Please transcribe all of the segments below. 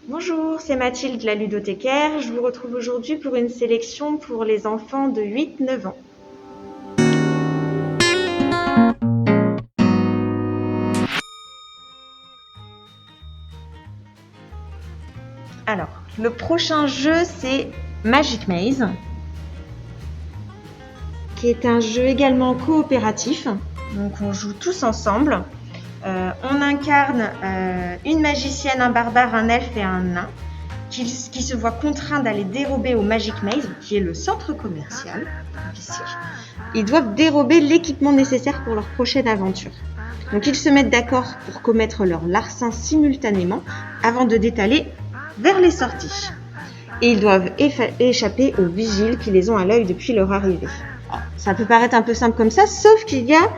Bonjour, c'est Mathilde, la ludothécaire. Je vous retrouve aujourd'hui pour une sélection pour les enfants de 8-9 ans. Alors, le prochain jeu, c'est Magic Maze, qui est un jeu également coopératif. Donc, on joue tous ensemble. On incarne une magicienne, un barbare, un elfe et un nain qui se voient contraints d'aller dérober au Magic Maze, qui est le centre commercial ici. Ils doivent dérober l'équipement nécessaire pour leur prochaine aventure. Donc ils se mettent d'accord pour commettre leur larcin simultanément avant de détaler vers les sorties. Et ils doivent échapper aux vigiles qui les ont à l'œil depuis leur arrivée. Ça peut paraître un peu simple comme ça, sauf qu'il y a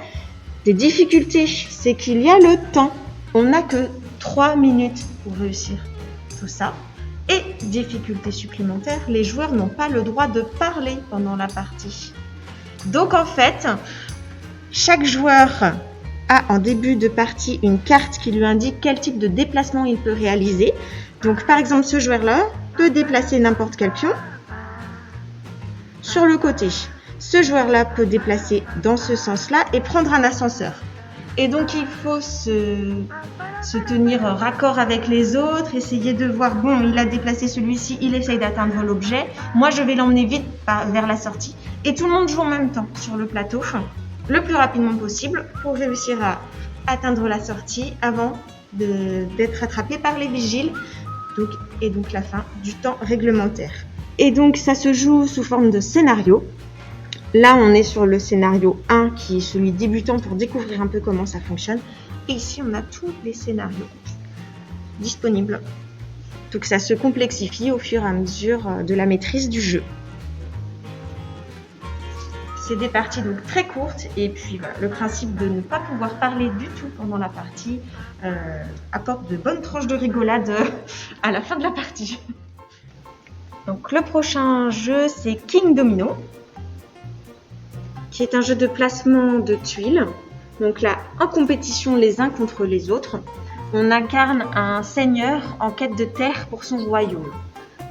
des difficultés. C'est qu'il y a le temps. On n'a que 3 minutes pour réussir tout ça. Et difficulté supplémentaire, les joueurs n'ont pas le droit de parler pendant la partie. Donc en fait, chaque joueur a en début de partie une carte qui lui indique quel type de déplacement il peut réaliser. Donc par exemple, ce joueur-là peut déplacer n'importe quel pion sur le côté. Ce joueur-là peut déplacer dans ce sens-là et prendre un ascenseur. Et donc il faut se tenir raccord avec les autres, essayer de voir, bon, il a déplacé celui-ci, il essaye d'atteindre l'objet, moi je vais l'emmener vite vers la sortie. Et tout le monde joue en même temps sur le plateau, le plus rapidement possible, pour réussir à atteindre la sortie avant d'être attrapé par les vigiles, et donc la fin du temps réglementaire. Et donc ça se joue sous forme de scénario. Là, on est sur le scénario 1, qui est celui débutant pour découvrir un peu comment ça fonctionne. Et ici, on a tous les scénarios disponibles. Donc ça se complexifie au fur et à mesure de la maîtrise du jeu. C'est des parties donc très courtes. Et puis voilà, le principe de ne pas pouvoir parler du tout pendant la partie apporte de bonnes tranches de rigolade à la fin de la partie. Donc le prochain jeu, c'est King Domino, qui est un jeu de placement de tuiles. Donc là, en compétition les uns contre les autres, on incarne un seigneur en quête de terre pour son royaume.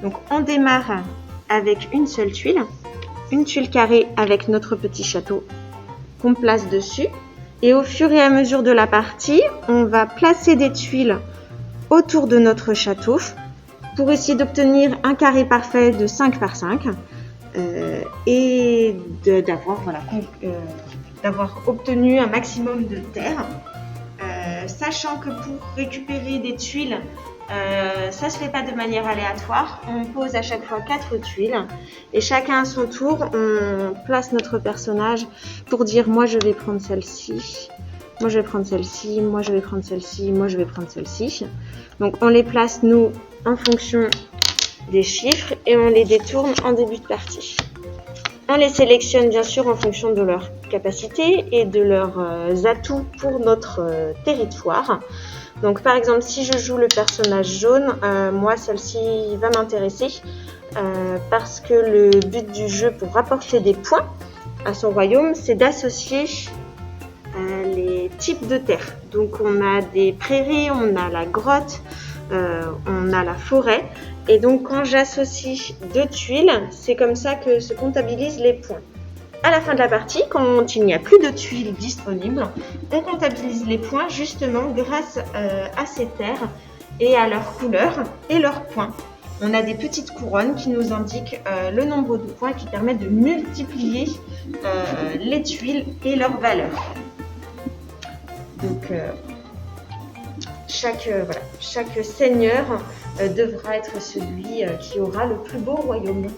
Donc on démarre avec une seule tuile, une tuile carrée avec notre petit château qu'on place dessus. Et au fur et à mesure de la partie, on va placer des tuiles autour de notre château pour essayer d'obtenir un carré parfait de 5 par 5. Et d'avoir obtenu un maximum de terre, sachant que pour récupérer des tuiles, ça se fait pas de manière aléatoire. On pose à chaque fois 4 tuiles et chacun à son tour, on place notre personnage pour dire moi je vais prendre celle-ci, moi je vais prendre celle-ci, moi je vais prendre celle-ci, moi je vais prendre celle-ci. Donc on les place nous en fonction des chiffres et on les détourne en début de partie. On les sélectionne bien sûr en fonction de leur capacité et de leurs atouts pour notre territoire. Donc par exemple, si je joue le personnage jaune, moi celle-ci va m'intéresser parce que le but du jeu pour rapporter des points à son royaume, c'est d'associer les types de terre. Donc on a des prairies, on a la grotte, on a la forêt. Et donc quand j'associe 2 tuiles, c'est comme ça que se comptabilisent les points. À la fin de la partie, quand il n'y a plus de tuiles disponibles, on comptabilise les points justement grâce à ces terres et à leurs couleurs et leurs points. On a des petites couronnes qui nous indiquent le nombre de points qui permettent de multiplier les tuiles et leurs valeurs. Donc chaque seigneur devra être celui qui aura le plus beau royaume.